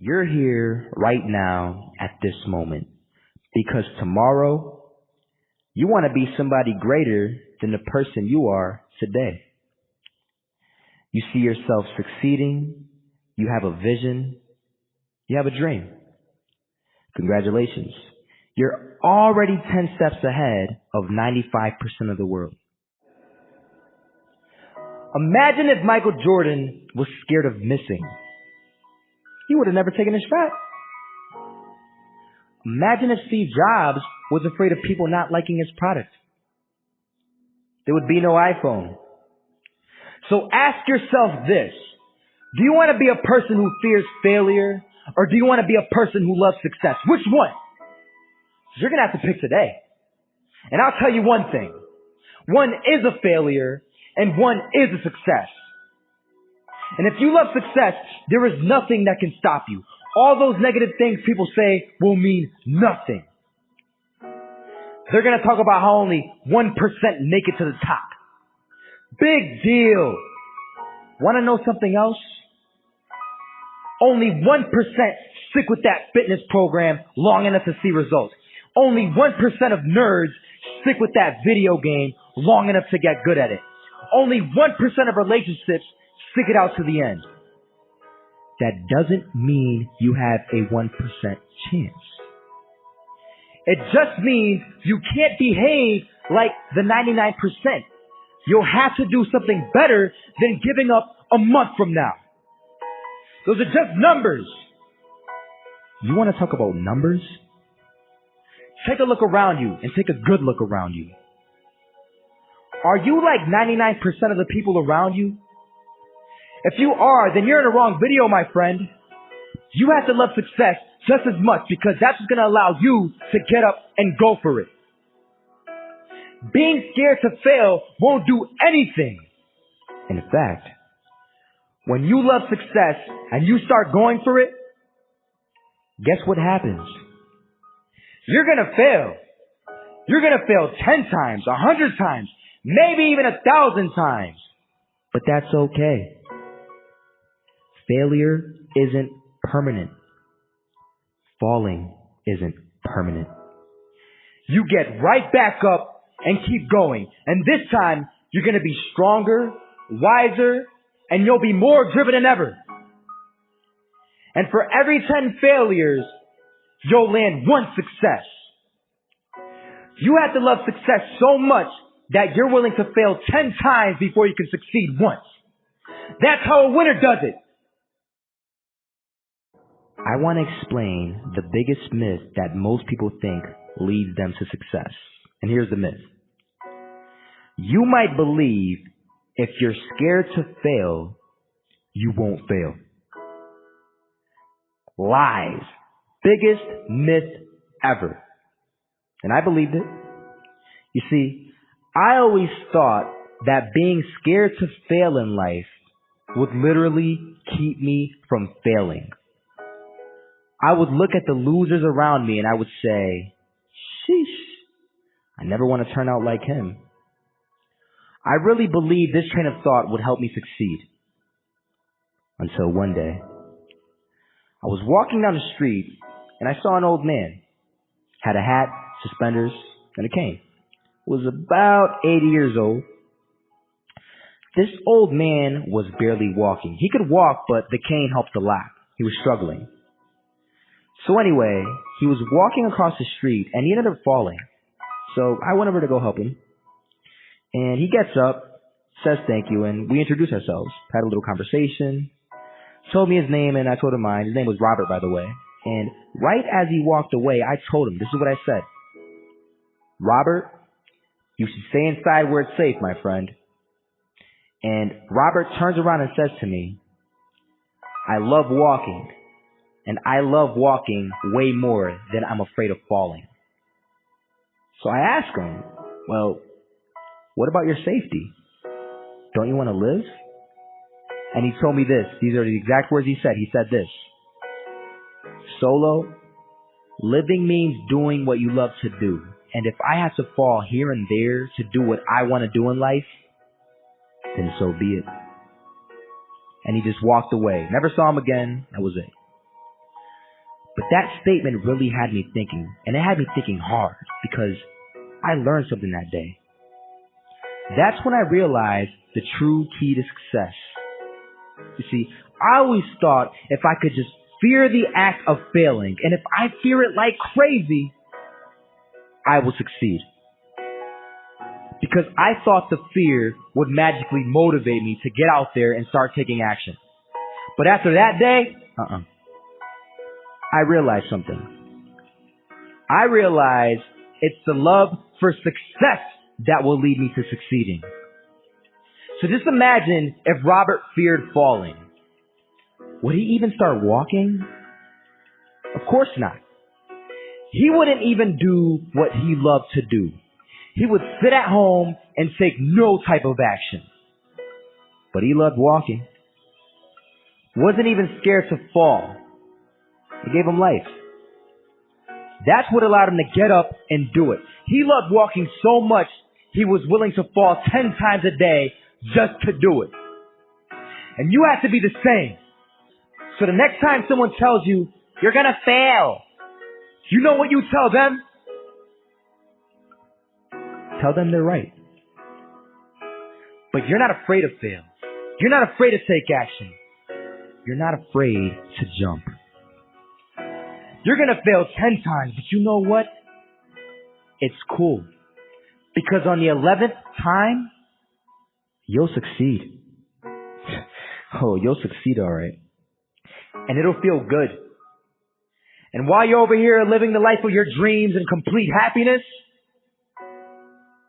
You're here right now at this moment because tomorrow you want to be somebody greater than the person you are today. You see yourself succeeding. You have a vision. You have a dream. Congratulations. You're already 10 steps ahead of 95% of the world. Imagine if Michael Jordan was scared of missing. He would have never taken his shot. Imagine if Steve Jobs was afraid of people not liking his product. There would be no iPhone. So ask yourself this. Do you want to be a person who fears failure, or do you want to be a person who loves success? Which one? You're going to have to pick today. And I'll tell you one thing. One is a failure, and one is a success. And if you love success, there is nothing that can stop you. All those negative things people say will mean nothing. They're going to talk about how only 1% make it to the top. Big deal. Want to know something else? Only 1% stick with that fitness program long enough to see results. Only 1% of nerds stick with that video game long enough to get good at it. Only 1% of relationships stick it out to the end. That doesn't mean you have a 1% chance. It just means you can't behave like the 99%. You'll have to do something better than giving up a month from now. Those are just numbers. You want to talk about numbers? Take a look around you and take a good look around you. Are you like 99% of the people around you? If you are, then you're in the wrong video, my friend. You have to love success just as much because that's what's going to allow you to get up and go for it. Being scared to fail won't do anything. In fact, when you love success and you start going for it, guess what happens? You're going to fail. You're going to fail 10 times, 100 times, maybe even 1,000 times. But that's okay. Failure isn't permanent. Falling isn't permanent. You get right back up and keep going. And this time, you're going to be stronger, wiser, and you'll be more driven than ever. And for every 10 failures, you'll land one success. You have to love success so much that you're willing to fail 10 times before you can succeed once. That's how a winner does it. I want to explain the biggest myth that most people think leads them to success. And here's the myth. You might believe if you're scared to fail, you won't fail. Lies. Biggest myth ever. And I believed it. You see, I always thought that being scared to fail in life would literally keep me from failing. I would look at the losers around me and I would say, sheesh, I never want to turn out like him. I really believed this train of thought would help me succeed. Until one day, I was walking down the street and I saw an old man. Had a hat, suspenders, and a cane. Was about 80 years old. This old man was barely walking. He could walk, but the cane helped a lot. He was struggling. So anyway, he was walking across the street and he ended up falling. So I went over to go help him. And he gets up, says thank you, and we introduced ourselves. Had a little conversation. Told me his name and I told him mine. His name was Robert, by the way. And right as he walked away, I told him, this is what I said. Robert, you should stay inside where it's safe, my friend. And Robert turns around and says to me, I love walking. And I love walking way more than I'm afraid of falling. So I asked him, well, what about your safety? Don't you want to live? And he told me this. These are the exact words he said. He said this. Solo, living means doing what you love to do. And if I have to fall here and there to do what I want to do in life, then so be it. And he just walked away. Never saw him again. That was it. But that statement really had me thinking, and it had me thinking hard because I learned something that day. That's when I realized the true key to success. You see, I always thought if I could just fear the act of failing, and if I fear it like crazy, I will succeed. Because I thought the fear would magically motivate me to get out there and start taking action. But after that day, I realized something. I realized it's the love for success that will lead me to succeeding. So just imagine if Robert feared falling. Would he even start walking? Of course not. He wouldn't even do what he loved to do. He would sit at home and take no type of action. But he loved walking. Wasn't even scared to fall. It gave him life. That's what allowed him to get up and do it. He loved walking so much, he was willing to fall 10 times a day just to do it. And you have to be the same. So the next time someone tells you, you're going to fail, you know what you tell them? Tell them they're right. But you're not afraid to fail. You're not afraid to take action. You're not afraid to jump. You're going to fail 10 times, but you know what? It's cool. Because on the 11th time, you'll succeed. Oh, you'll succeed all right. And it'll feel good. And while you're over here living the life of your dreams and complete happiness,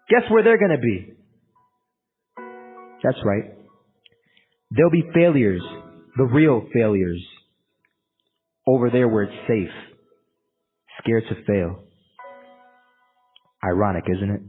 guess where they're going to be? That's right. There'll be failures, the real failures, over there where it's safe, scared to fail. Ironic, isn't it?